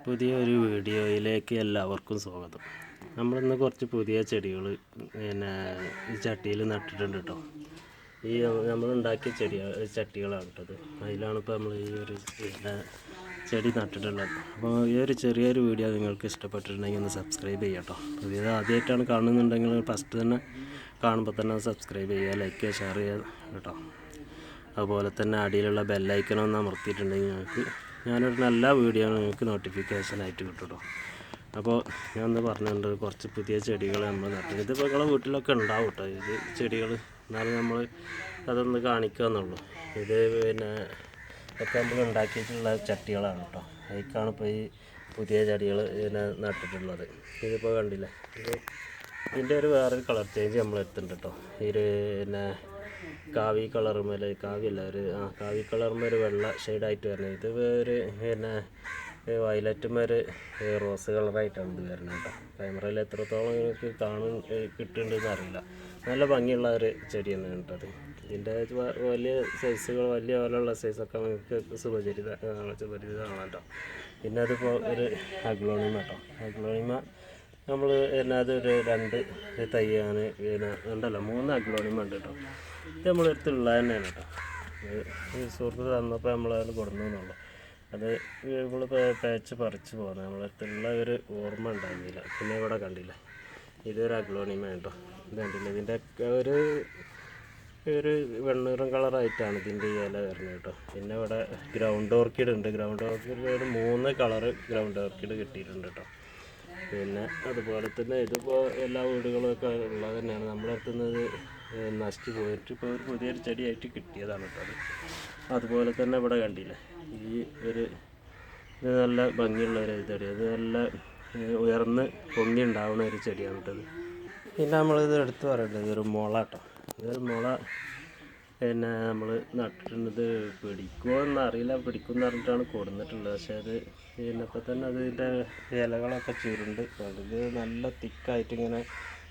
പുതിയൊരു വീഡിയോയിലേക്ക് എല്ലാവർക്കും സ്വാഗതം. നമ്മളിന്ന് കുറച്ച് പുതിയ ചെടികൾ ഈ ചട്ടിയിൽ നട്ടിട്ടുണ്ട് കേട്ടോ. ഈ നമ്മളുണ്ടാക്കിയ ചട്ടികളാണ് കേട്ടത്. അതിലാണ് ഇപ്പോൾ നമ്മൾ ഈ ഒരു ചെടി നട്ടിട്ടുള്ളത്. അപ്പോൾ ഈ ഒരു ചെറിയൊരു വീഡിയോ നിങ്ങൾക്ക് ഇഷ്ടപ്പെട്ടിട്ടുണ്ടെങ്കിൽ ഒന്ന് സബ്സ്ക്രൈബ് ചെയ്യാം കേട്ടോ. ഇത് ആദ്യമായിട്ടാണ് കാണുന്നുണ്ടെങ്കിൽ ഫസ്റ്റ് തന്നെ കാണുമ്പോൾ തന്നെ സബ്സ്ക്രൈബ് ചെയ്യുക, ലൈക്ക് ചെയ്യുക, ഷെയർ ചെയ്യുക കേട്ടോ. അതുപോലെ തന്നെ അടിയിലുള്ള ബെല്ലൈക്കണമെന്ന് അമർത്തിയിട്ടുണ്ടെങ്കിൽ നിങ്ങൾക്ക് ഞാനൊരു നല്ല വീഡിയോ നിങ്ങൾക്ക് നോട്ടിഫിക്കേഷനായിട്ട് കിട്ടും കേട്ടോ. അപ്പോൾ ഞാൻ ഒന്ന് പറഞ്ഞിട്ടുണ്ട് കുറച്ച് പുതിയ ചെടികൾ നമ്മൾ നട്ടത്. ഇതിപ്പോൾ നിങ്ങളുടെ വീട്ടിലൊക്കെ ഉണ്ടാവും കേട്ടോ ഇത് ചെടികൾ. എന്നാലും നമ്മൾ അതൊന്ന് കാണിക്കുക എന്നുള്ളൂ. ഇത് ഒക്കെ നമ്മൾ ഉണ്ടാക്കിയിട്ടുള്ള ചട്ടികളാണ് കേട്ടോ. അതിലേക്കാണ് ഇപ്പോൾ ഈ പുതിയ ചെടികൾ നട്ടിട്ടുള്ളത്. ഇതിപ്പോൾ കണ്ടില്ലേ, ഇതിൻ്റെ ഒരു വേറൊരു കളർ ചേഞ്ച് നമ്മൾ എടുത്തിട്ടുണ്ട് കേട്ടോ. ഈ കാവി കളറുമേൽ, കാവിയല്ല, കാവി കളറുമേൽ ഒരു വെള്ള ഷെയ്ഡായിട്ട് വരുന്നത്. ഇത് ഒരു വയലറ്റുമേൽ റോസ് കളറായിട്ടാണ് ഇത് വരുന്നത് കേട്ടോ. ക്യാമറയിൽ എത്രത്തോളം നിങ്ങൾക്ക് കിട്ടുന്നുണ്ടെന്ന് അറിയില്ല. നല്ല ഭംഗിയുള്ള ഒരു ചെടിയാണ് കേട്ടത്. ഇതിൻ്റെ വലിയ സൈസുകൾ, വലിയ പോലെയുള്ള സൈസൊക്കെ നിങ്ങൾക്ക് സുപരിചിതമാണ് കേട്ടോ. പിന്നെ അതിപ്പോൾ ഒരു അഗ്ലോണിമ കേട്ടോ. അഗ്ലോണിമ നമ്മൾ അതൊരു 2 തൈയാണ്, 3 അഗ്ലോണിമ ഉണ്ട് കേട്ടോ. ഇത് നമ്മളെടുത്തുള്ള തന്നെയാണ് കേട്ടോ. ഈ സുഹൃത്ത് തന്നപ്പോൾ നമ്മളത് കൊടുന്നു എന്നുള്ളൂ. അത് നമ്മൾ പേച്ച് പറിച്ച് പോകുന്നത് നമ്മളെടുത്തുള്ള ഒരു ഓർമ്മ ഉണ്ടായിരുന്നില്ല. പിന്നെ ഇവിടെ കണ്ടില്ല, ഇതൊരു അഗ്ലോണിമ കേട്ടോ. ഇത് കണ്ടില്ല, ഇതിൻ്റെ ഒരു വെണ്ണീറം കളറായിട്ടാണ് ഇതിൻ്റെ ഇല വരുന്നത് കേട്ടോ. പിന്നെ ഇവിടെ ഗ്രൗണ്ട് ഓർക്കിഡ് ഉണ്ട്. ഗ്രൗണ്ട് ഓർക്കിഡ് ഒരു 3 കളറ് ഗ്രൗണ്ട് ഓർക്കിഡ് കിട്ടിയിട്ടുണ്ട് കേട്ടോ. പിന്നെ അതുപോലെ തന്നെ ഇതിപ്പോൾ എല്ലാ വീടുകളൊക്കെ ഉള്ളത് തന്നെയാണ്. നമ്മളെത്തുന്നത് നശിച്ചു പോയിട്ട് ഇപ്പോൾ ഒരു പുതിയൊരു ചെടിയായിട്ട് കിട്ടിയതാണ് കേട്ടോ. അതുപോലെ തന്നെ ഇവിടെ കണ്ടില്ലേ, ഈ ഇത് നല്ല ഭംഗിയുള്ള ഒരു ചെടി. അത് നല്ല ഉയർന്ന് പൊങ്ങി ഉണ്ടാവുന്ന ഒരു ചെടിയാണ് കേട്ടത്. പിന്നെ നമ്മളിത് എടുത്ത് പറയേണ്ടത് ഒരു മുള കേട്ടോ. ഇതൊരു മുള നമ്മൾ നട്ടിട്ടുള്ളത്. പിടിക്കുമോ എന്നറിയില്ല, പിടിക്കുമെന്ന് പറഞ്ഞിട്ടാണ് കൊടുന്നിട്ടുള്ളത്. പക്ഷേ അത് ഇപ്പോൾ തന്നെ അതിൻ്റെ ഇലകളൊക്കെ ചുരുണ്ട്. ഇത് നല്ല തിക്കായിട്ട് ഇങ്ങനെ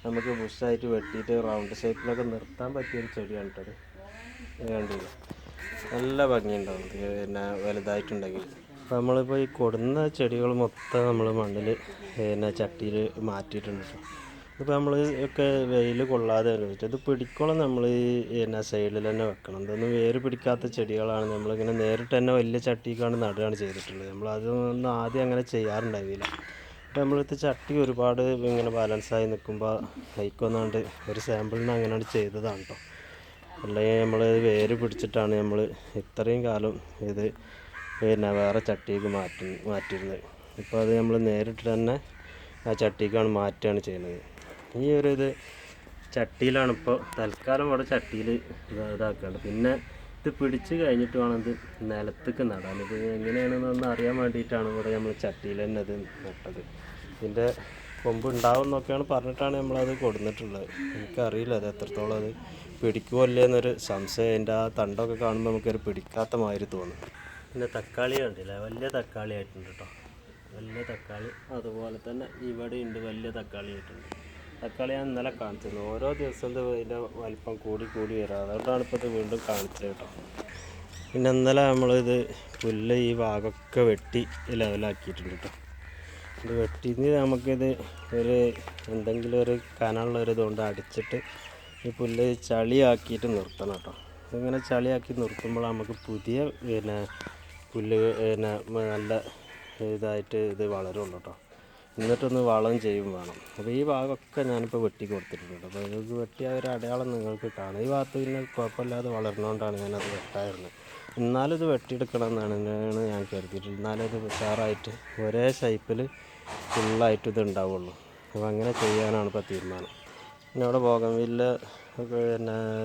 നമുക്ക് ബുഷായിട്ട് വെട്ടിയിട്ട് റൗണ്ട് ഷേപ്പിലൊക്കെ നിർത്താൻ പറ്റിയൊരു ചെടിയാണ് കേട്ടത്. കണ്ടില്ല, നല്ല ഭംഗിയുണ്ടാവും വലുതായിട്ടുണ്ടെങ്കിൽ. അപ്പോൾ നമ്മളിപ്പോൾ ഈ കൊടുന്ന ചെടികൾ മൊത്തം നമ്മൾ മണ്ണിൽ ചട്ടിയിൽ മാറ്റിയിട്ടുണ്ട് കേട്ടോ. ഇപ്പോൾ നമ്മൾ ഒക്കെ വെയിൽ കൊള്ളാതെ വെച്ചിട്ട് ഇത് പിടിക്കോളം നമ്മൾ ഈ സൈഡിൽ തന്നെ വെക്കണം. ഇതൊന്നും വേര് പിടിക്കാത്ത ചെടികളാണ്. നമ്മളിങ്ങനെ നേരിട്ട് തന്നെ വലിയ ചട്ടിക്കാണ് നടുകയാണ് ചെയ്തിട്ടുള്ളത്. നമ്മളതൊന്നും ആദ്യം അങ്ങനെ ചെയ്യാറുണ്ടാവില്ല. അപ്പോൾ നമ്മളിത് ചട്ടി ഒരുപാട് ഇങ്ങനെ ബാലൻസായി നിൽക്കുമ്പോൾ ഹൈക്കൊന്നാണ്ട് ഒരു സാമ്പിളിന് അങ്ങനെയാണ് ചെയ്തതാണ് കേട്ടോ. അല്ലെങ്കിൽ നമ്മൾ വേര് പിടിച്ചിട്ടാണ് നമ്മൾ ഇത്രയും കാലം ഇത് വേറെ ചട്ടിക്ക് മാറ്റിയിരുന്നത്. ഇപ്പോൾ അത് നമ്മൾ നേരിട്ട് തന്നെ ആ ചട്ടിക്കാണ് മാറ്റുകയാണ് ചെയ്യുന്നത്. ഈ ഒരു ചട്ടിയിലാണ് ഇപ്പോൾ തൽക്കാലം ഇവിടെ ചട്ടിയിൽ ഇതാക്കാണ്ട്. പിന്നെ ഇത് പിടിച്ച് കഴിഞ്ഞിട്ട് വേണം ഇത് നിലത്തേക്ക് നടാൻ. ഇത് എങ്ങനെയാണെന്നൊന്ന് അറിയാൻ വേണ്ടിയിട്ടാണ് ഇവിടെ നമ്മൾ ചട്ടിയിൽ തന്നെ അത് നട്ടത്. ഇതിൻ്റെ കൊമ്പ് ഉണ്ടാവും എന്നൊക്കെയാണ് പറഞ്ഞിട്ടാണ് നമ്മളത് കൊടുത്തിട്ടുള്ളത്. എനിക്കറിയില്ല അത് എത്രത്തോളം അത് പിടിക്കുമോ അല്ലേ എന്നൊരു സംശയം. അതിൻ്റെ ആ തണ്ടൊക്കെ കാണുമ്പോൾ നമുക്കൊരു പിടിക്കാത്ത മാതിരി തോന്നും. പിന്നെ തക്കാളി കണ്ടില്ല, വലിയ തക്കാളി ആയിട്ടുണ്ട് കേട്ടോ. വലിയ തക്കാളി അതുപോലെ തന്നെ ഇവിടെ ഉണ്ട്, വലിയ തക്കാളി ആയിട്ടുണ്ട്. തക്കാളി ഞാൻ ഇന്നലെ കാണിച്ചിരുന്നു. ഓരോ ദിവസം ഇതിൻ്റെ വലിപ്പം കൂടി വരാം. അതുകൊണ്ടാണ് ഇപ്പോൾ ഇത് വീണ്ടും കാണിച്ചത് കേട്ടോ. പിന്നെ ഇന്നലെ നമ്മളിത് പുല്ല് ഈ ഭാഗമൊക്കെ വെട്ടി ലെവലാക്കിയിട്ടുണ്ട് കേട്ടോ. ഇത് വെട്ടിന്ന് നമുക്കിത് എന്തെങ്കിലും ഒരു കനമുള്ളൊരു ഇതുകൊണ്ട് അടിച്ചിട്ട് ഈ പുല്ല് ചളിയാക്കിയിട്ട് നിർത്തണം കേട്ടോ. ഇങ്ങനെ ചളിയാക്കി നിർത്തുമ്പോൾ നമുക്ക് പുതിയ പുല്ല് നല്ല ഇതായിട്ട് ഇത് വളരുള്ളൂ കേട്ടോ. എന്നിട്ടൊന്ന് വളം ചെയ്യും വേണം. അപ്പോൾ ഈ ഭാഗമൊക്കെ ഞാനിപ്പോൾ വെട്ടി കൊടുത്തിട്ടുണ്ട്. അപ്പോൾ ഇത് വെട്ടിയ ഒരു അടയാളം നിങ്ങൾക്ക് കാണാം. ഈ ഭാഗത്ത് പിന്നെ കുഴപ്പമില്ലാതെ വളർന്നുകൊണ്ടാണ് ഞാനത് വെട്ടായിരുന്നത്. എന്നാലും ഇത് വെട്ടിയെടുക്കണം എന്നാണ് ഞാൻ കരുതിയിട്ടുള്ളത്. എന്നാലും ഇത് ഉഷാറായിട്ട് ഒരേ ഷേപ്പിൽ ഫുള്ളായിട്ട് ഇത് ഉണ്ടാവുള്ളൂ. അപ്പോൾ അങ്ങനെ ചെയ്യാനാണ് ഇപ്പോൾ തീരുമാനം. പിന്നെ അവിടെ ബോഗൺവില്ല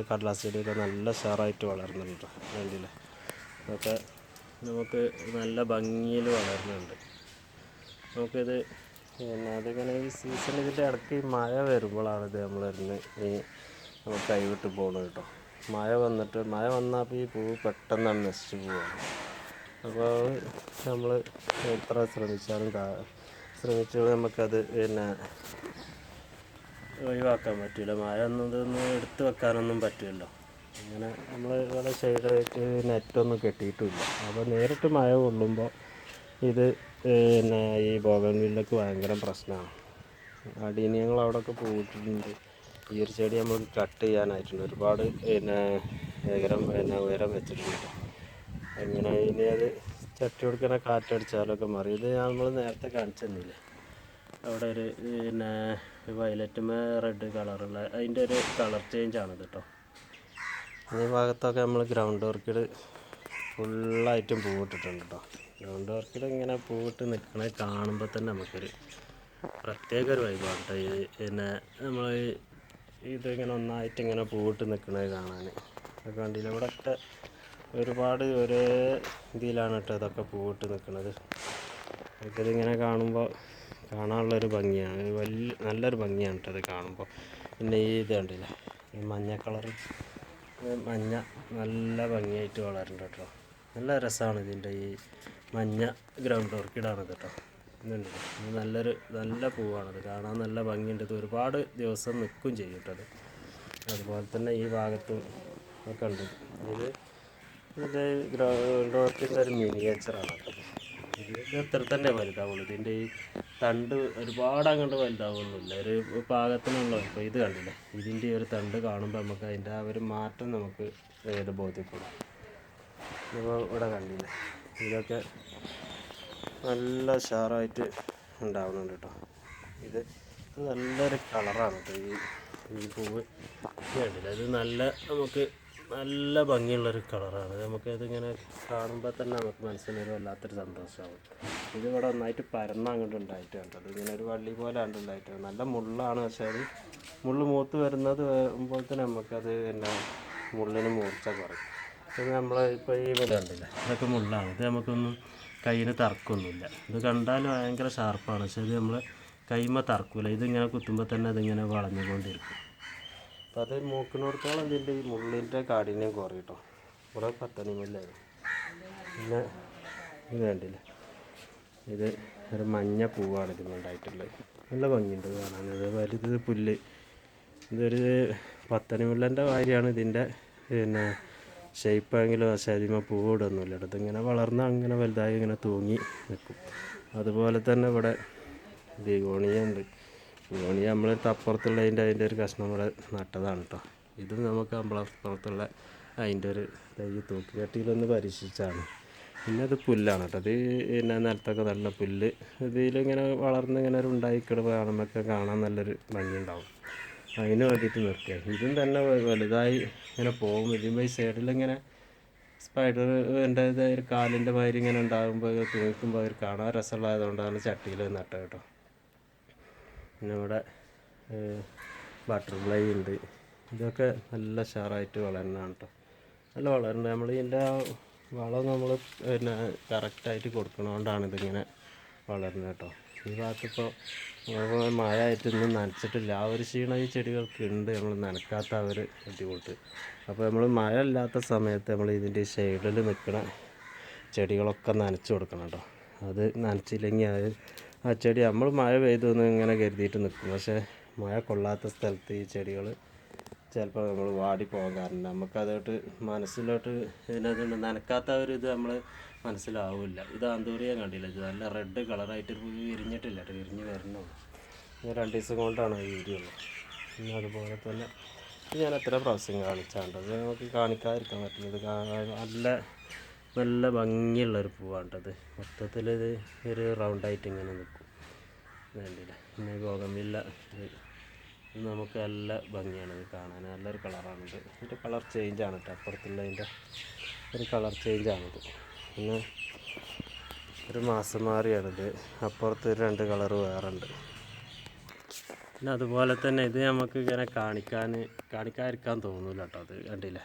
കടലാസ് ചെടിയൊക്കെ നല്ല ഉഷാറായിട്ട് വളർന്നുണ്ട്. വേണ്ടിയില്ല, അതൊക്കെ നമുക്ക് നല്ല ഭംഗിയിൽ വളരുന്നുണ്ട്. നമുക്കിത് അതിങ്ങനെ ഈ സീസൺ ഇതിൻ്റെ ഇടയ്ക്ക് മഴ വരുമ്പോഴാണ് ഇത് നമ്മളിരുന്ന് നമുക്ക് കൈവിട്ട് പോകുന്നത് കേട്ടോ. മഴ വന്നാൽ ഈ പൂവ് പെട്ടെന്നാണ് നശിച്ചു പോവുകയാണ്. അപ്പോൾ നമ്മൾ എത്ര ശ്രമിച്ചാലും നമുക്കത് ഒഴിവാക്കാൻ പറ്റില്ല. മഴ ഒന്നും എടുത്ത് വെക്കാനൊന്നും പറ്റില്ലല്ലോ. അങ്ങനെ നമ്മൾ ഇവിടെ സൈഡായിട്ട് നെറ്റൊന്നും കെട്ടിയിട്ടുമില്ല. അപ്പോൾ നേരിട്ട് മഴ കൊള്ളുമ്പോൾ ഇത് പിന്നെ ഈ ബോഗൺവില്ലക്ക് ഭയങ്കര പ്രശ്നമാണ്. അടീനിയങ്ങൾ അവിടെയൊക്കെ പോയിട്ടുണ്ട്. ഈ ഒരു ചെടി നമുക്ക് കട്ട് ചെയ്യാനായിട്ടുണ്ട്. ഒരുപാട് ഉയരം വെച്ചിട്ടുണ്ട്. അങ്ങനെ ഇനി അത് ചട്ടി കൊടുക്കണ കാറ്റടിച്ചാലൊക്കെ മാറി. ഇത് നമ്മൾ നേരത്തെ കാണിച്ചു തന്നില്ലേ, അവിടെ ഒരു വയലറ്റുമേ റെഡ് കളറുള്ള അതിൻ്റെ ഒരു കളർ ചേഞ്ചാണിത് കേട്ടോ. ഈ ഭാഗത്തൊക്കെ നമ്മൾ ഗ്രൗണ്ട് ഓർക്കിഡ് ഫുള്ളായിട്ടും പൂവിട്ടിട്ടുണ്ട് കേട്ടോ. ഗ്രൗണ്ട് ഓർക്കിഡ് ഇങ്ങനെ പൂവിട്ട് നിൽക്കണത് കാണുമ്പോൾ തന്നെ നമുക്കൊരു പ്രത്യേക ഒരു വൈബാണ് കേട്ടോ. നമ്മൾ ഇതിങ്ങനെ ഒന്നായിട്ട് ഇങ്ങനെ പൂവിട്ട് നിൽക്കണത് കാണാൻ കണ്ടില്ല. ഇവിടെയൊക്കെ ഒരുപാട് ഒരേ ഇതിലാണ് കേട്ടോ ഇതൊക്കെ പൂവിട്ട് നിൽക്കുന്നത്. ഇതിങ്ങനെ കാണുമ്പോൾ കാണാനുള്ളൊരു ഭംഗിയാണ്, നല്ലൊരു ഭംഗിയാണ് കേട്ടോ ഇത് കാണുമ്പോൾ. പിന്നെ ഈ ഇത് കണ്ടില്ല, ഈ മഞ്ഞ കളറ് മഞ്ഞ നല്ല ഭംഗിയായിട്ട് വളരുന്നുണ്ട് കേട്ടോ. നല്ല രസമാണ് ഇതിൻ്റെ ഈ മഞ്ഞ ഗ്രൗണ്ട് ഓർക്കിഡാണിത് കേട്ടോ. ഇതുണ്ട്, ഇത് നല്ല പൂവാണിത്, കാണാൻ നല്ല ഭംഗിയുണ്ട്. ഇത് ഒരുപാട് ദിവസം നിൽക്കും ചെയ്യും കേട്ടോ. അതുപോലെ തന്നെ ഈ ഭാഗത്തും ഒക്കെ ഉണ്ട്. ഇത് ഗ്രൗണ്ട് ഓർക്കിഡിൻ്റെ ഒരു മിനിയേച്ചറാണ് കേട്ടോ. ഇത് ഇത്ര തന്നെ വലുതാവുള്ളൂ. ഇതിൻ്റെ ഈ തണ്ട് ഒരുപാട് അങ്ങോട്ട് വലുതാവുന്നില്ല, ഒരു പാകത്തിനുള്ള. ഇപ്പോൾ ഇത് കണ്ടില്ലേ, ഇതിൻ്റെ ഒരു തണ്ട് കാണുമ്പോൾ നമുക്ക് അതിൻ്റെ ആ ഒരു മാറ്റം നമുക്ക് ബോധ്യപ്പെടും. ഇപ്പോൾ ഇവിടെ കണ്ടില്ലേ, ഇതൊക്കെ നല്ല ഉഷാറായിട്ട് ഉണ്ടാവുന്നുണ്ട് കേട്ടോ. ഇത് നല്ലൊരു കളറാണ് കേട്ടോ ഈ പൂവ്. കണ്ടില്ല, ഇത് നമുക്ക് നല്ല ഭംഗിയുള്ളൊരു കളറാണ്. നമുക്കിതിങ്ങനെ കാണുമ്പോൾ തന്നെ നമുക്ക് മനസ്സിനൊരു വല്ലാത്തൊരു സന്തോഷമാകും. ഇതിവിടെ ഒന്നായിട്ട് പരന്ന അങ്ങോട്ട് ഉണ്ടായിട്ട് കണ്ടത്, ഇങ്ങനെ ഒരു വള്ളി പോലെ അങ്ങോട്ട് ഉണ്ടായിട്ട് നല്ല മുള്ളാണ്. പക്ഷേ അത് മുള്ള് മൂത്ത് വരുന്നത് വരുമ്പോൾ തന്നെ നമുക്കത് മുള്ളിന് മൂർച്ച കുറയും. ഇത് നമ്മൾ ഇപ്പോൾ ഈ വില കണ്ടില്ല, ഇതൊക്കെ മുള്ളാണ്. ഇത് നമുക്കൊന്നും കയ്യിൽ തറക്കൊന്നുമില്ല. ഇത് കണ്ടാൽ ഭയങ്കര ഷാർപ്പാണ്, പക്ഷേ ഇത് നമ്മൾ കൈമ തറക്കില്ല. ഇതിങ്ങനെ കുത്തുമ്പോൾ തന്നെ അതിങ്ങനെ വളഞ്ഞുകൊണ്ടിരിക്കും. അപ്പോൾ അത് മൂക്കിനോടത്തോളം ഇതിൻ്റെ ഈ മുള്ളിൻ്റെ കാഠിന്യം കുറയും കേട്ടോ. ഇവിടെ പത്തനിമുല്ലായിരുന്നു. പിന്നെ ഇത് കണ്ടില്ല, ഇത് ഒരു മഞ്ഞ പൂവാണ് ഇതിനുണ്ടായിട്ടുള്ളത്. നല്ല ഭംഗിയുണ്ട് കാണാൻ. വലുത് പുല്ല്, ഇതൊരു പത്തനിമുല്ലൻ്റെ കാര്യമാണ് ഇതിൻ്റെ ഷേപ്പാണെങ്കിലും. പക്ഷേ അതിന്മേൽ പൂവിടൊന്നുമില്ല കേട്ടോ. ഇതിങ്ങനെ വളർന്ന് അങ്ങനെ വലുതായി ഇങ്ങനെ തൂങ്ങി നിൽക്കും. അതുപോലെ തന്നെ ഇവിടെ ബിഗോണിയ ഉണ്ട്. ബിഗോണിയ നമ്മൾ അപ്പുറത്തുള്ളതിൻ്റെ അതിൻ്റെ ഒരു കഷ്ണം ഇവിടെ നട്ടതാണ് കേട്ടോ. ഇതും നമുക്ക് നമ്മളപ്പുറത്തുള്ള അതിൻ്റെ ഒരു തൈ തൂക്കിക്കട്ടിയിലൊന്ന് പരീക്ഷിച്ചാണ്. പിന്നെ അത് പുല്ലാണ് കേട്ടോ. അത് നിലത്തൊക്കെ നല്ല പുല്ല് ഇതിലിങ്ങനെ വളർന്ന് ഇങ്ങനെ ഒരു ഉണ്ടായിക്കിടുമ്പോൾ കാണുമ്പോഴൊക്കെ കാണാൻ നല്ലൊരു ഭംഗിയുണ്ടാവും. അതിന് വേണ്ടിയിട്ട് നിർത്തിയാണ്. ഇതും തന്നെ വലുതായി ഇങ്ങനെ പോകും. ഇതിൻ്റെ ഈ സൈഡിലിങ്ങനെ സ്പൈഡറിൻ്റെ ഒരു കാലിൻ്റെ മാതിരി ഇങ്ങനെ ഉണ്ടാകുമ്പോൾ തൂക്കുമ്പോൾ അവർ കാണാൻ രസമുള്ളതായതുകൊണ്ടാണ് ചട്ടിയിൽ നട്ടത് കേട്ടോ. പിന്നെ ഇവിടെ ബട്ടർഫ്ലൈ ഉണ്ട്. ഇതൊക്കെ നല്ല ഉഷാറായിട്ട് വളരുന്നതാണ് കേട്ടോ. നല്ല വളരുന്നത്. നമ്മൾ ഇതിൻ്റെ വളം നമ്മൾ കറക്റ്റായിട്ട് കൊടുക്കുന്നതുകൊണ്ടാണ് ഇതിങ്ങനെ വളരുന്നത് കേട്ടോ. ഈ ഭാഗത്തിപ്പോൾ മഴ ആയിട്ടൊന്നും നനച്ചിട്ടില്ല. ആ ഒരു ക്ഷീണം ഈ ചെടികൾക്ക് ഉണ്ട്, നമ്മൾ നനക്കാത്ത ആ ഒരു ബുദ്ധിമുട്ട്. അപ്പോൾ നമ്മൾ മഴ ഇല്ലാത്ത സമയത്ത് നമ്മൾ ഇതിൻ്റെ ഷെയ്ഡിൽ നിൽക്കുന്ന ചെടികളൊക്കെ നനച്ച് കൊടുക്കണം കേട്ടോ. അത് നനച്ചില്ലെങ്കിൽ അത് ആ ചെടി നമ്മൾ മഴ പെയ്തൊന്ന് ഇങ്ങനെ കരുതിയിട്ട് നിൽക്കും. പക്ഷേ മഴ കൊള്ളാത്ത സ്ഥലത്ത് ഈ ചെടികൾ ചിലപ്പോൾ നമ്മൾ വാടി പോകാറുണ്ട്. നമുക്കതോട്ട് മനസ്സിലോട്ട് ഇതിനകത്ത് നനക്കാത്ത ഒരു ഇത് നമ്മൾ മനസ്സിലാവില്ല. ഇത് ആന്തൂറിയ കണ്ടില്ല, ഇത് നല്ല റെഡ് കളറായിട്ട് വിരിഞ്ഞിട്ടില്ല, വിരിഞ്ഞ് വരണുള്ളൂ. 2 ദിവസം കൊണ്ടാണ് ഈ വിരിയുള്ളൂ. പിന്നെ അതുപോലെ തന്നെ ഞാൻ എത്ര പ്രാവശ്യം കാണിച്ചാണ്ട് അത് നമുക്ക് കാണിക്കാതിരിക്കാൻ പറ്റുന്നത്. നല്ല ഭംഗിയുള്ളൊരു പൂവാണ്ടത്. മൊത്തത്തിൽ ഇത് ഒരു റൗണ്ടായിട്ട് ഇങ്ങനെ നിൽക്കും, വേണ്ടില്ല. പിന്നെ ബോഗൺവില്ല ഇത് നമുക്ക് നല്ല ഭംഗിയാണ് ഇത് കാണാൻ. നല്ലൊരു കളറാണിത്. ഇതിൻ്റെ കളർ ചേഞ്ചാണ് കേട്ടോ. അപ്പുറത്തുള്ളതിൻ്റെ ഒരു കളർ ചേഞ്ചാണിത്. പിന്നെ ഒരു മാസം മാറിയാണിത്. അപ്പുറത്ത് 2 കളറ് വേറെ ഉണ്ട്. പിന്നെ അതുപോലെ തന്നെ ഇത് നമുക്ക് ഇങ്ങനെ കാണിക്കാതിരിക്കാൻ തോന്നില്ല കേട്ടോ. അത് കണ്ടില്ലേ,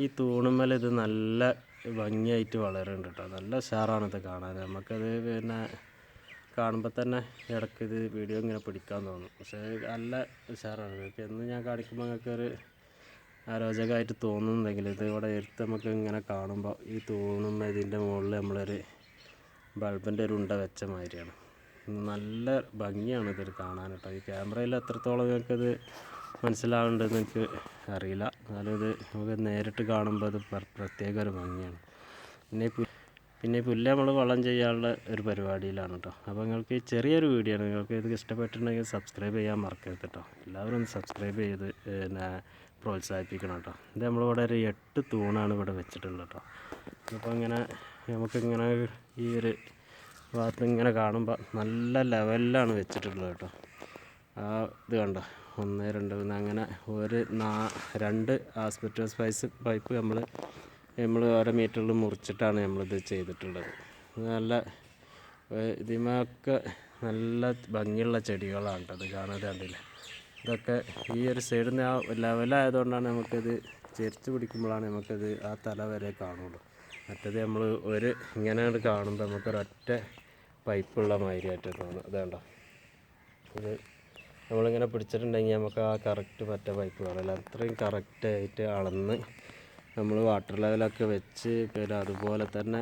ഈ തൂണുമ്മൽ ഇത് നല്ല ഭംഗിയായിട്ട് വളരുന്നുണ്ട് കേട്ടോ. നല്ല ഉഷാറാണിത് കാണാൻ. നമുക്കത് പിന്നെ കാണുമ്പോൾ തന്നെ ഇടയ്ക്ക് ഇത് വീഡിയോ ഇങ്ങനെ പിടിക്കാൻ തോന്നും. പക്ഷേ നല്ല ഉഷാറാണ്. എന്ന് ഞാൻ കാണിക്കുമ്പോൾ നിങ്ങൾക്കൊരു അരോചകമായിട്ട് തോന്നുന്നുണ്ടെങ്കിൽ ഇത് ഇവിടെ എടുത്ത് നമുക്ക് ഇങ്ങനെ കാണുമ്പോൾ ഈ തൂണുമ്മ ഇതിൻ്റെ മുകളിൽ നമ്മളൊരു ബൾബിൻ്റെ ഒരു ഉണ്ട വെച്ച മാതിരിയാണ്. നല്ല ഭംഗിയാണ് ഇതൊരു കാണാൻ കേട്ടോ. ഈ ക്യാമറയിൽ എത്രത്തോളം നിങ്ങൾക്കത് മനസ്സിലാവുന്നുണ്ടെന്ന് എനിക്ക് അറിയില്ല. എന്നാലും ഇത് നമുക്ക് നേരിട്ട് കാണുമ്പോൾ അത് പ്രത്യേക ഒരു ഭംഗിയാണ്. പിന്നെ പിന്നെ ഈ പുല്ല് നമ്മൾ വളം ചെയ്യാനുള്ള ഒരു പരിപാടിയിലാണ് കേട്ടോ. അപ്പോൾ നിങ്ങൾക്ക് ചെറിയൊരു വീഡിയോ ആണ്, നിങ്ങൾക്ക് ഇത് ഇഷ്ടപ്പെട്ടിട്ടുണ്ടെങ്കിൽ സബ്സ്ക്രൈബ് ചെയ്യാൻ മറക്കരുത് കേട്ടോ. എല്ലാവരും ഒന്ന് സബ്സ്ക്രൈബ് ചെയ്ത് പിന്നെ പ്രോത്സാഹിപ്പിക്കണം കേട്ടോ. ഇത് നമ്മളിവിടെ ഒരു 8 തൂണാണ് ഇവിടെ വെച്ചിട്ടുള്ളത് കേട്ടോ. അപ്പോൾ ഇങ്ങനെ നമുക്കിങ്ങനെ ഈ ഒരു ഭാഗത്ത് ഇങ്ങനെ കാണുമ്പോൾ നല്ല ലെവലിലാണ് വെച്ചിട്ടുള്ളത് കേട്ടോ. ആ ഇത് കണ്ടോ, 1 2 3 അങ്ങനെ ഒരു 2 ആസ്പെറ്റോസ് പൈപ്പ് നമ്മൾ ഓരോ മീറ്ററിൽ മുറിച്ചിട്ടാണ് നമ്മളിത് ചെയ്തിട്ടുള്ളത്. നല്ല ഇതിമൊക്കെ നല്ല ഭംഗിയുള്ള ചെടികളാണ് കേട്ടോ. അത് കാണാതെ കണ്ടില്ല. ഇതൊക്കെ ഈ ഒരു സൈഡിൽ നിന്ന് ആ ലെവലായതുകൊണ്ടാണ് നമുക്കിത് ചെരിച്ച് പിടിക്കുമ്പോഴാണ് നമുക്കത് ആ തല വരെ കാണുള്ളൂ. മറ്റേത് നമ്മൾ ഇങ്ങനെ കാണുമ്പോൾ നമുക്കൊരൊറ്റ പൈപ്പുള്ള മാതിരിയായിട്ട് തോന്നും. അതുകൊണ്ടോ ഇത് നമ്മളിങ്ങനെ പിടിച്ചിട്ടുണ്ടെങ്കിൽ നമുക്ക് ആ കറക്റ്റ് പറ്റ പൈപ്പ് കാണില്ല. അത്രയും കറക്റ്റായിട്ട് അളന്ന് നമ്മൾ വാട്ടർ ലെവലൊക്കെ വെച്ച് പിന്നെ അതുപോലെ തന്നെ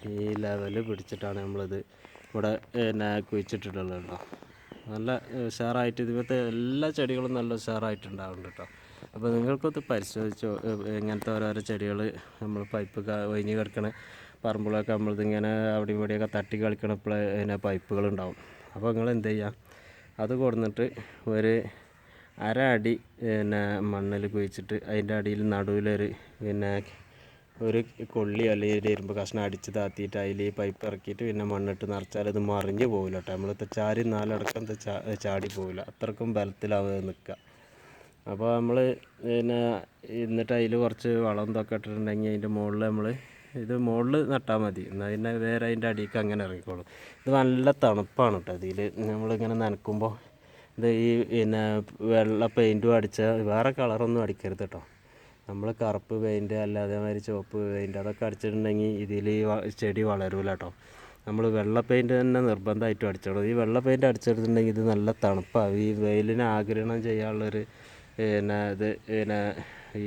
ഈ ലെവല് പിടിച്ചിട്ടാണ് നമ്മളിത് ഇവിടെ കുഴിച്ചിട്ടിട്ടുള്ളത് കേട്ടോ. നല്ല ഉഷാറായിട്ട് ഇതിലത്തെ എല്ലാ ചെടികളും നല്ല ഉഷാറായിട്ടുണ്ടാവുന്നുണ്ട് കേട്ടോ. അപ്പോൾ നിങ്ങൾക്കൊന്ന് പരിശോധിച്ചോ ഇങ്ങനത്തെ ഓരോരോ ചെടികൾ നമ്മൾ പൈപ്പ് ഒഴിഞ്ഞ് കിടക്കണ പറമ്പിലൊക്കെ നമ്മളിതിങ്ങനെ അവിടെ ഇവിടെയൊക്കെ തട്ടി കളിക്കണപ്പോൾ പൈപ്പുകളുണ്ടാവും. അപ്പോൾ നിങ്ങൾ എന്ത് ചെയ്യുക, അത് കൊടുന്നിട്ട് ഒരു 1/2 അടി മണ്ണിൽ കുഴിച്ചിട്ട് അതിൻ്റെ അടിയിൽ നടുവിലൊരു ഒരു കൊള്ളി അല്ലെങ്കിൽ ഒരു ഇരുമ്പ് കഷ്ണം അടിച്ച് താത്തിയിട്ട് അതിൽ ഈ പൈപ്പ് ഇറക്കിയിട്ട് പിന്നെ മണ്ണിട്ട് നിറച്ചാൽ അത് മറിഞ്ഞ് പോകില്ല കേട്ടോ. നമ്മൾ ചാരി 4 അടക്കം ചാടി പോകില്ല, അത്രക്കും ബലത്തിലാവുക നിൽക്കുക. അപ്പോൾ നമ്മൾ എന്നിട്ട് അതിൽ കുറച്ച് വളം ഇതൊക്കെ ഇട്ടിട്ടുണ്ടെങ്കിൽ അതിൻ്റെ മുകളിൽ ഇത് മുകളിൽ നട്ടാൽ മതി. എന്നാൽ പിന്നെ വേറെ അതിൻ്റെ അടിയിലേക്ക് അങ്ങനെ ഇറങ്ങിക്കോളും. ഇത് നല്ല തണുപ്പാണ് കേട്ടോ. ഇതിൽ നമ്മളിങ്ങനെ നനക്കുമ്പോൾ ഇത് ഈ വെള്ള പെയിൻറ്റും അടിച്ചാൽ വേറെ കളറൊന്നും അടിക്കരുത് കേട്ടോ. നമ്മൾ കറുപ്പ് പെയിൻറ്റ് അല്ലാതെ മാതിരി ചുവപ്പ് പെയിൻറ്റ് അതൊക്കെ അടിച്ചിട്ടുണ്ടെങ്കിൽ ഇതിൽ ചെടി വളരൂല കേട്ടോ. നമ്മൾ വെള്ള പെയിൻറ്റ് തന്നെ നിർബന്ധമായിട്ടും അടിച്ചോളൂ. ഈ വെള്ള പെയിൻറ്റ് അടിച്ചെടുത്തിട്ടുണ്ടെങ്കിൽ ഇത് നല്ല തണുപ്പാകും. ഈ വെയിലിനെ ആഗിരണം ചെയ്യാനുള്ളൊരു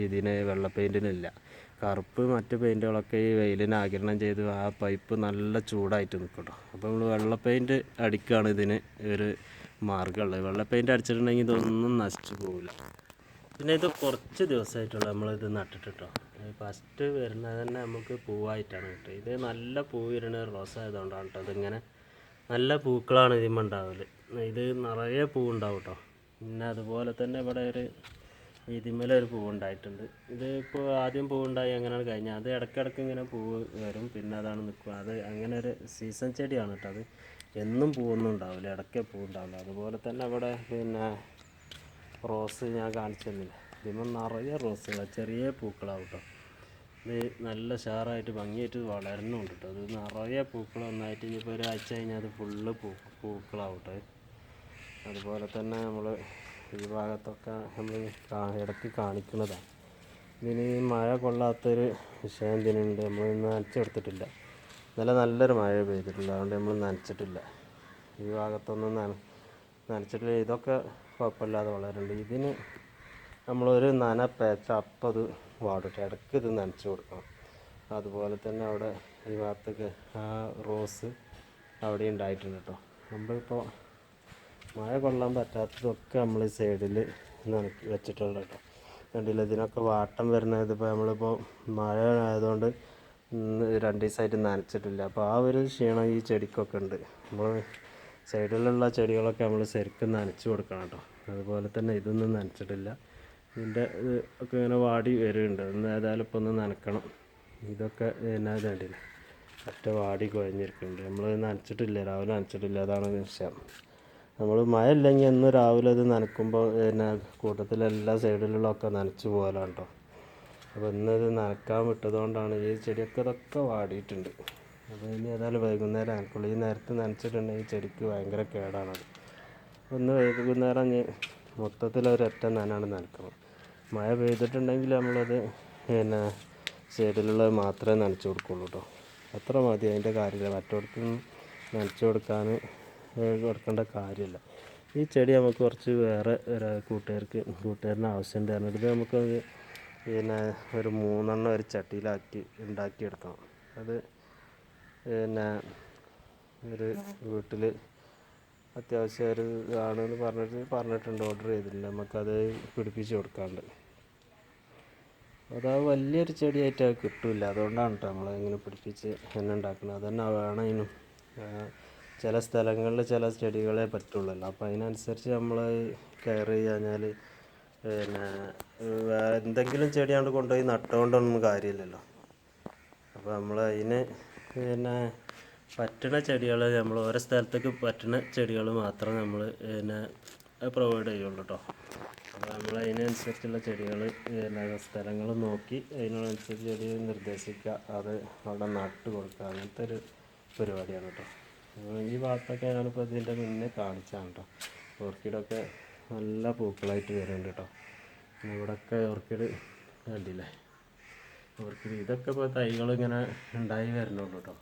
ഇതിന് വെള്ള പെയിൻറ്റിനില്ല. കറുപ്പ് മറ്റ് പെയിൻറ്റുകളൊക്കെ ഈ വെയിലിനെ ആഗിരണം ചെയ്ത് ആ പൈപ്പ് നല്ല ചൂടായിട്ട് നിൽക്കും കേട്ടോ. അപ്പോൾ നമ്മൾ വെള്ള പെയിൻറ്റ് അടിക്കുകയാണ് ഇതിന് ഒരു മാർഗ്ഗമുള്ളത്. വെള്ള പെയിൻറ്റ് അടിച്ചിട്ടുണ്ടെങ്കിൽ ഇതൊന്നും നശിച്ചു പോകില്ല. പിന്നെ ഇത് കുറച്ച് ദിവസമായിട്ടുള്ള നമ്മളിത് നട്ടിട്ട് കേട്ടോ. ഫസ്റ്റ് വരുന്നത് തന്നെ നമുക്ക് പൂവായിട്ടാണ് കേട്ടോ. ഇത് നല്ല പൂ വരുന്ന റോസ് ആയതുകൊണ്ടാണ് കേട്ടോ. അതിങ്ങനെ നല്ല പൂക്കളാണ് ഇതിന്മേൽ ഉണ്ടാവല്. ഇത് നിറയെ പൂവുണ്ടാവും കേട്ടോ. പിന്നെ അതുപോലെ തന്നെ ഇവിടെ ഇതിന്മേലൊരു പൂവുണ്ടായിട്ടുണ്ട്. ഇത് ഇപ്പോൾ ആദ്യം പൂവുണ്ടായി അങ്ങനെയാണ് കഴിഞ്ഞത്. അത് ഇടയ്ക്കിടയ്ക്ക് ഇങ്ങനെ പൂവ് വരും, പിന്നെ അതാണ് നിൽക്കുക. അത് അങ്ങനെ ഒരു സീസൺ ചെടിയാണ് കേട്ടോ. അത് എന്നും പൂവൊന്നും ഉണ്ടാവില്ല, ഇടയ്ക്കേ പൂവുണ്ടാവില്ല. അതുപോലെ തന്നെ ഇവിടെ റോസ് ഞാൻ കാണിച്ചു തന്നില്ല. ഇതിന്മേൽ നിറയെ റോസുകളാണ്, ചെറിയ പൂക്കളാവും കേട്ടോ. ഇത് നല്ല ഉഷാറായിട്ട് ഭംഗിയായിട്ട് വളരുന്നുണ്ട് കേട്ടോ. അത് നിറയെ പൂക്കൾ ഒന്നായിട്ട് ഇനിയിപ്പോൾ ഒരാഴ്ച കഴിഞ്ഞാൽ അത് ഫുള്ള് പൂക്കളാവും കേട്ടോ. അതുപോലെ തന്നെ നമ്മൾ ഈ ഭാഗത്തൊക്കെ നമ്മൾ ഇടയ്ക്ക് കാണിക്കുന്നതാണ്. ഇതിന് മഴ കൊള്ളാത്തൊരു വിഷയം ഇതിനുണ്ട്. നമ്മൾ നനച്ചെടുത്തിട്ടില്ല. നല്ലൊരു മഴ പെയ്തിട്ടില്ല, അതുകൊണ്ട് നമ്മൾ നനച്ചിട്ടില്ല. ഈ ഭാഗത്തൊന്നും നനച്ചിട്ടില്ല. ഇതൊക്കെ കുഴപ്പമില്ലാതെ വളരുന്നുണ്ട്. ഇതിന് നമ്മളൊരു പേച്ച അപ്പം അത് വാടിട്ട് ഇടയ്ക്ക് ഇത് നനച്ച് കൊടുക്കണം. അതുപോലെ തന്നെ അവിടെ ഈ ഭാഗത്തൊക്കെ ആ റോസ് അവിടെ ഉണ്ടായിട്ടുണ്ട് കേട്ടോ. നമ്മളിപ്പോൾ മഴ കൊള്ളാൻ പറ്റാത്തതൊക്കെ നമ്മൾ സൈഡിൽ നനക്കി വെച്ചിട്ടുണ്ട് കേട്ടോ. കണ്ടില്ല, ഇതിനൊക്കെ വാട്ടം വരുന്നത്. ഇതിപ്പോൾ നമ്മളിപ്പോൾ മഴ ആയതുകൊണ്ട് 2 ദിവസമായിട്ട് നനച്ചിട്ടില്ല. അപ്പോൾ ആ ഒരു ക്ഷീണം ഈ ചെടിക്കൊക്കെ ഉണ്ട്. നമ്മൾ സൈഡിലുള്ള ചെടികളൊക്കെ നമ്മൾ ശരിക്കും നനച്ച് കൊടുക്കണം കേട്ടോ. അതുപോലെ തന്നെ ഇതൊന്നും നനച്ചിട്ടില്ല. ഇതിൻ്റെ ഇത് ഒക്കെ ഇങ്ങനെ വാടി വരുന്നുണ്ട്. ഒന്ന് ഏതായാലും ഇപ്പോൾ ഒന്ന് നനക്കണം. ഇതൊക്കെ കണ്ടില്ല, ഒറ്റ വാടി കുഴഞ്ഞിരിക്കുന്നുണ്ട്. നമ്മൾ നനച്ചിട്ടില്ല, രാവിലെ നനച്ചിട്ടില്ല, അതാണ് വിഷയം. നമ്മൾ മഴ ഇല്ലെങ്കിൽ എന്ന് രാവിലെ ഇത് നനക്കുമ്പോൾ കൂട്ടത്തിലെല്ലാ സൈഡിലുള്ളതൊക്കെ നനച്ച് പോകലാണ് കേട്ടോ. അപ്പോൾ ഇന്നത് നനക്കാൻ വിട്ടതുകൊണ്ടാണ് ഈ ചെടിയൊക്കെ ഇതൊക്കെ വാടിയിട്ടുണ്ട്. അപ്പോൾ ഇനി ഏതായാലും വൈകുന്നേരം നനക്കുള്ളൂ. ഈ നേരത്ത് നനച്ചിട്ടുണ്ടെങ്കിൽ ചെടിക്ക് ഭയങ്കര കേടാണത്. ഒന്ന് വൈകുന്നേരം മൊത്തത്തിലൊരൊറ്റ നനയാണ് നനക്കണം. മഴ പെയ്തിട്ടുണ്ടെങ്കിൽ നമ്മളത് സൈഡിലുള്ളത് മാത്രമേ നനച്ച് കൊടുക്കുള്ളൂ കേട്ടോ. അത്ര മതി, അതിൻ്റെ കാര്യമില്ല. മറ്റോടത്തൊന്നും നനച്ച് കൊടുക്കേണ്ട കാര്യമില്ല. ഈ ചെടി നമുക്ക് കുറച്ച് വേറെ കൂട്ടുകാരന് ആവശ്യമുണ്ട് പറഞ്ഞിട്ട് ഇത് നമുക്കത് ഒരു 3 എണ്ണം ഒരു ചട്ടിയിലാക്കി ഉണ്ടാക്കിയെടുക്കണം. അത് ഒരു വീട്ടിൽ അത്യാവശ്യം ഒരു ആണെന്ന് പറഞ്ഞിട്ടുണ്ട്, ഓർഡർ ചെയ്തില്ല. നമുക്കത് പിടിപ്പിച്ച് കൊടുക്കാണ്ട്. അതാ വലിയൊരു ചെടിയായിട്ട് അത് കിട്ടില്ല. അതുകൊണ്ടാണ് കേട്ടോ നമ്മൾ ഇങ്ങനെ പിടിപ്പിച്ച് തന്നെ ഉണ്ടാക്കുന്നത്. അതന്നെ വേണം അതിനും. ചില സ്ഥലങ്ങളിൽ ചില ചെടികളെ പറ്റുള്ളല്ലോ. അപ്പോൾ അതിനനുസരിച്ച് നമ്മൾ കെയർ ചെയ്യാഞ്ഞാൽ പിന്നെ വേറെ എന്തെങ്കിലും ചെടിയാണ്ട് കൊണ്ടുപോയി നട്ടുകൊണ്ടൊന്നും കാര്യമില്ലല്ലോ. അപ്പോൾ നമ്മൾ അതിന് പിന്നെ പറ്റുന്ന ചെടികൾ നമ്മൾ ഓരോ സ്ഥലത്തേക്ക് പറ്റുന്ന ചെടികൾ മാത്രം നമ്മൾ പിന്നെ പ്രൊവൈഡ് ചെയ്യുള്ളൂ കേട്ടോ. അപ്പോൾ നമ്മൾ അതിനനുസരിച്ചുള്ള ചെടികൾ പിന്നെ സ്ഥലങ്ങൾ നോക്കി അതിനനുസരിച്ച് ചെടി നിർദ്ദേശിക്കുക, അത് അവിടെ നട്ട് കൊടുക്കുക, അങ്ങനത്തെ ഒരു പരിപാടിയാണ് കേട്ടോ. ഈ ഭാഗത്തൊക്കെ ഞാനിപ്പോൾ ഇതിൻ്റെ മുന്നേ കാണിച്ചാണ് കേട്ടോ. ഓർക്കിഡൊക്കെ നല്ല പൂക്കളായിട്ട് വരുന്നുണ്ട് കേട്ടോ. ഇവിടെയൊക്കെ ഓർക്കിഡ് കണ്ടില്ലേ, ഓർക്കിഡ് ഇതൊക്കെ ഇപ്പോൾ തൈകൾ ഇങ്ങനെ ഉണ്ടായി വരുന്നുള്ളൂ കേട്ടോ.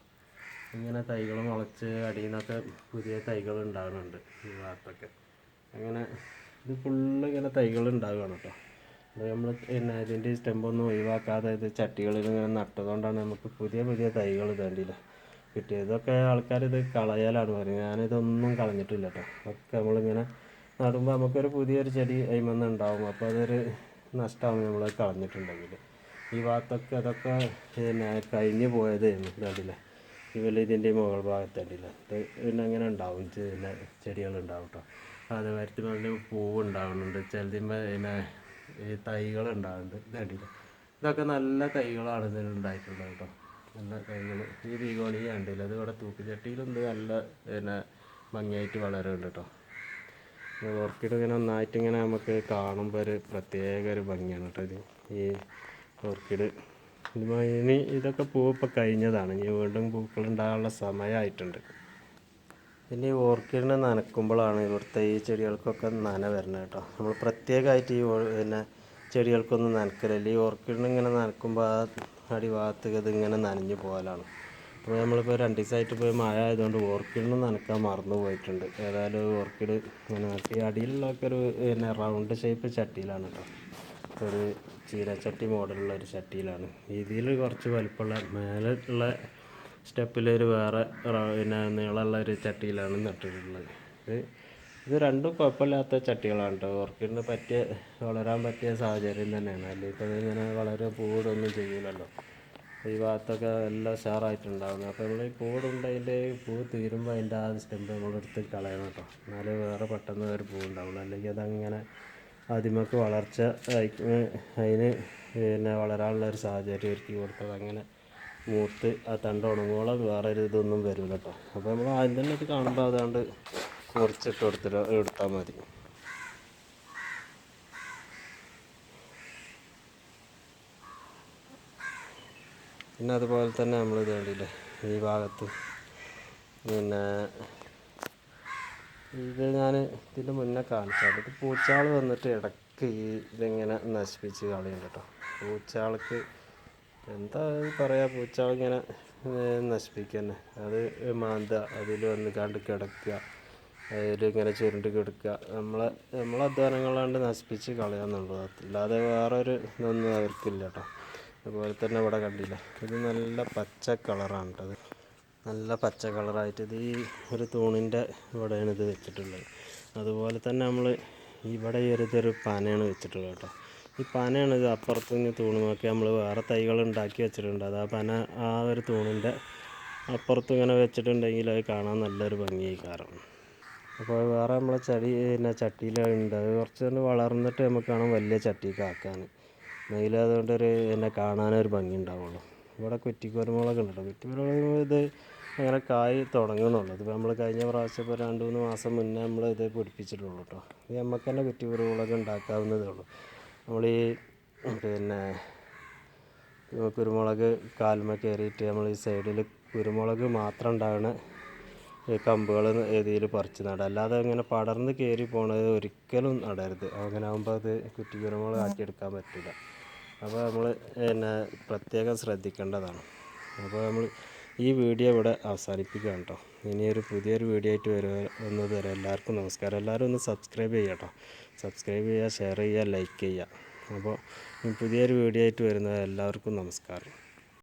ഇങ്ങനെ തൈകൾ മുളച്ച് അടിയിൽ നിന്നൊക്കെ പുതിയ തൈകൾ ഉണ്ടാകുന്നുണ്ട് ഈ ഭാഗത്തൊക്കെ. അങ്ങനെ ഇത് ഫുള്ള് ഇങ്ങനെ തൈകൾ ഉണ്ടാവുകയാണ് കേട്ടോ. അത് നമ്മൾ പിന്നെ ഇതിൻ്റെ സ്റ്റെമ്പൊന്നും ഒഴിവാക്കാതെ ഇത് ചട്ടികളിൽ ഇങ്ങനെ നട്ടതുകൊണ്ടാണ് നമുക്ക് പുതിയ പുതിയ തൈകൾ കണ്ടില്ല കിട്ടിയത്. ഇതൊക്കെ ആൾക്കാർ ഇത് കളയലാണ് പറയുന്നത്. ഞാനിതൊന്നും കളഞ്ഞിട്ടില്ല കേട്ടോ. ഒക്കെ നമ്മളിങ്ങനെ നടുമ്പോൾ നമുക്കൊരു പുതിയൊരു ചെടി അതിന്മേൽ ഉണ്ടാവും. അപ്പോൾ അതൊരു നഷ്ടമാകും നമ്മൾ കളഞ്ഞിട്ടുണ്ടെങ്കിൽ. ഈ ഭാഗത്തൊക്കെ അതൊക്കെ പിന്നെ കഴിഞ്ഞ് പോയതായിരുന്നു കണ്ടില്ലേ. ഇതിൻ്റെ മുകൾ ഭാഗത്ത് കണ്ടില്ല, ഇത് പിന്നെ അങ്ങനെ ഉണ്ടാവും, പിന്നെ ചെടികളുണ്ടാവും കേട്ടോ. അത് വരുത്തുമ്പോൾ പൂവ് ഉണ്ടാവുന്നുണ്ട്, ചിലതിന്മേൽ പിന്നെ ഈ തൈകൾ ഉണ്ടാകുന്നുണ്ട് കണ്ടില്ല. ഇതൊക്കെ നല്ല തൈകളാണ് ഇതിനുണ്ടായിട്ടുള്ളത് കേട്ടോ. നല്ല തൈകൾ. ഈ ബീഗോണിയ കണ്ടില്ല, അത് ഇവിടെ തൂക്കുചട്ടിയിലുണ്ട്, നല്ല പിന്നെ ഭംഗിയായിട്ട് വളരുന്നുണ്ട് കേട്ടോ. ഓർക്കിഡ് ഇങ്ങനെ ഒന്നായിട്ട് ഇങ്ങനെ നമുക്ക് കാണുമ്പോൾ ഒരു പ്രത്യേക ഒരു ഭംഗിയാണ് കേട്ടോ ഇത്. ഈ ഓർക്കിഡ് ഇനി ഇതൊക്കെ പൂവ് ഇപ്പോൾ കഴിഞ്ഞതാണ്, ഇനി വീണ്ടും പൂക്കൾ ഉണ്ടാകാനുള്ള സമയമായിട്ടുണ്ട്. പിന്നെ ഈ ഓർക്കിഡിനെ നനയ്ക്കുമ്പോഴാണ് ഇവിടുത്തെ ഈ ചെടികൾക്കൊക്കെ നന വരുന്നത് കേട്ടോ. നമ്മൾ പ്രത്യേകമായിട്ട് ഈ പിന്നെ ചെടികൾക്കൊന്നും നനക്കലില്ല. ഈ ഓർക്കിഡിന് ഇങ്ങനെ നനയ്ക്കുമ്പോൾ ആ അടിഭാഗത്ത് ഇതിങ്ങനെ നനഞ്ഞു പോകലാണ്. അപ്പോൾ നമ്മളിപ്പോൾ 2 ദിവസമായിട്ട് ഇപ്പോൾ മഴ ആയതുകൊണ്ട് ഓർക്കിഡിന് നനക്കാൻ മറന്നു പോയിട്ടുണ്ട്. ഏതായാലും ഓർക്കിഡ് ഇങ്ങനെ ഈ അടിയിലുള്ളതൊക്കെ ഒരു പിന്നെ റൗണ്ട് ഷേപ്പ് ചട്ടിയിലാണ് കേട്ടോ. ഒരു ചീനച്ചട്ടി മോഡലുള്ള ഒരു ചട്ടിയിലാണ്. ഇതിൽ കുറച്ച് വലിപ്പമുള്ള മേലെ ഉള്ള സ്റ്റെപ്പിലൊരു വേറെ പിന്നെ നീളമുള്ള ഒരു ചട്ടിയിലാണ് നട്ടിട്ടുള്ളത്. ഇത് രണ്ടും കുഴപ്പമില്ലാത്ത ചട്ടികളാണ് കേട്ടോ. ഓർക്കിഡിന് വളരാൻ പറ്റിയ സാഹചര്യം തന്നെയാണ്. അല്ലെങ്കിൽ ഇപ്പോൾ ഇതിങ്ങനെ വളരെ പൂവിടൊന്നും ചെയ്യില്ലല്ലോ. ഈ ഭാഗത്തൊക്കെ എല്ലാം ഉഷാറായിട്ടുണ്ടാകുന്നത്. അപ്പോൾ നമ്മൾ ഈ പൂവിടുമ്പോൾ അതിൻ്റെ പൂ തീരുമ്പോൾ അതിൻ്റെ ആ സ്റ്റെമ്പ് നമ്മളെടുത്ത് കളയണം കേട്ടോ. എന്നാലും വേറെ പെട്ടെന്ന് ഒരു പൂ ഉണ്ടാവുള്ളൂ. അല്ലെങ്കിൽ അതങ്ങനെ ആദ്യമൊക്കെ വളർച്ച അതിന് പിന്നെ വളരാനുള്ള ഒരു സാഹചര്യം ഒരുക്കി കൊടുത്തത് അങ്ങനെ മൂത്ത് ആ തണ്ട് ഉണങ്ങോളം വേറെ ഒരു ഇതൊന്നും വരില്ല കേട്ടോ. അപ്പോൾ നമ്മൾ ആദ്യം തന്നെ ഇത് കാണുമ്പോൾ അതാണ്ട് മുറിച്ചിട്ട് എടുത്താൽ മതി. പിന്നെ അതുപോലെ തന്നെ നമ്മൾ ഇത് കണ്ടില്ലേ ഈ ഭാഗത്ത് പിന്നെ ഇത് ഞാൻ ഇതിൻ്റെ മുന്നേ കാണിച്ചാൽ ഇത് പൂച്ചാൾ വന്നിട്ട് ഇടയ്ക്ക് ഇതിങ്ങനെ നശിപ്പിച്ച് കളയും കേട്ടോ. പൂച്ചാൾക്ക് എന്താ പറയുക, പൂച്ചാളിങ്ങനെ നശിപ്പിക്കുക തന്നെ. അത് മാന്ത അതിൽ വന്ന് കണ്ട് കിടക്കുക, അതിലിങ്ങനെ ചുരുണ്ട് കിടക്കുക, നമ്മളെ അധ്വാനങ്ങളാണ്ട് നശിപ്പിച്ച് കളയാന്നുള്ളത്. അല്ലാതെ വേറൊരു ഇതൊന്നും അവർക്കില്ല കേട്ടോ. അതുപോലെ തന്നെ ഇവിടെ കണ്ടില്ല, ഇത് നല്ല പച്ച കളറാണ് കേട്ടോ. നല്ല പച്ച കളറായിട്ട് ഇത് ഈ ഒരു തൂണിൻ്റെ ഇവിടെയാണ് ഇത് വെച്ചിട്ടുള്ളത്. അതുപോലെ തന്നെ നമ്മൾ ഇവിടെ ഈ ഇതൊരു പനയാണ് വെച്ചിട്ടുള്ളത് കേട്ടോ. ഈ പനയാണ് ഇത് അപ്പുറത്ത് നിന്ന് തൂണ് നോക്കി നമ്മൾ വേറെ തൈകൾ ഉണ്ടാക്കി വെച്ചിട്ടുണ്ട്. അത് ആ പന ആ ഒരു തൂണിൻ്റെ അപ്പുറത്ത് ഇങ്ങനെ വെച്ചിട്ടുണ്ടെങ്കിൽ അത് കാണാൻ നല്ലൊരു ഭംഗിയായി കാരണം. അപ്പോൾ വേറെ നമ്മളെ പിന്നെ ചട്ടിയിലുണ്ട്, അത് കുറച്ച് വളർന്നിട്ട് നമുക്ക് കാണാൻ വലിയ ചട്ടിക്ക് ആക്കാൻ മെയിൽ. അതുകൊണ്ടൊരു കാണാനൊരു ഭംഗി ഉണ്ടാവുള്ളൂ. ഇവിടെ കുറ്റിക്കുരുമുളക് ഉണ്ട് കേട്ടോ. കുറ്റിക്കുരുമുളക് ഇത് അങ്ങനെ കായ് തുടങ്ങുന്നുള്ളൂ. ഇതിപ്പോൾ നമ്മൾ കഴിഞ്ഞ പ്രാവശ്യം ഇപ്പോൾ 2-3 മാസം മുന്നേ നമ്മൾ ഇത് പിടിപ്പിച്ചിട്ടുള്ളൂ കേട്ടോ. ഇത് നമുക്ക് തന്നെ കുറ്റിക്കുരുമുളക് ഉണ്ടാക്കാവുന്നതേ ഉള്ളൂ. നമ്മൾ ഈ പിന്നെ കുരുമുളക് കാൽമ കയറിയിട്ട് നമ്മൾ ഈ സൈഡിൽ കുരുമുളക് മാത്രം ഉണ്ടാകുന്ന കമ്പുകൾ ഇതിൽ പറിച്ച് നടുക. അല്ലാതെ ഇങ്ങനെ പടർന്ന് കയറി പോണത് ഒരിക്കലും നടരുത്. അങ്ങനെ ആകുമ്പോൾ അത് കുറ്റിക്കുരുമുളക് ആക്കിയെടുക്കാൻ പറ്റില്ല. അപ്പോൾ നമ്മൾ പിന്നെ പ്രത്യേകം ശ്രദ്ധിക്കേണ്ടതാണ്. അപ്പോൾ നമ്മൾ ഈ വീഡിയോ ഇവിടെ അവസാനിപ്പിക്കുകയാണ് കേട്ടോ. ഇനിയൊരു പുതിയൊരു വീഡിയോ ആയിട്ട് വരുന്നത് വരെ എല്ലാവർക്കും നമസ്കാരം. എല്ലാവരും ഒന്ന് സബ്സ്ക്രൈബ് ചെയ്യുക കേട്ടോ. സബ്സ്ക്രൈബ് ചെയ്യുക, ഷെയർ ചെയ്യുക, ലൈക്ക് ചെയ്യുക. അപ്പോൾ പുതിയൊരു വീഡിയോ ആയിട്ട് വരുന്നത് എല്ലാവർക്കും നമസ്കാരം.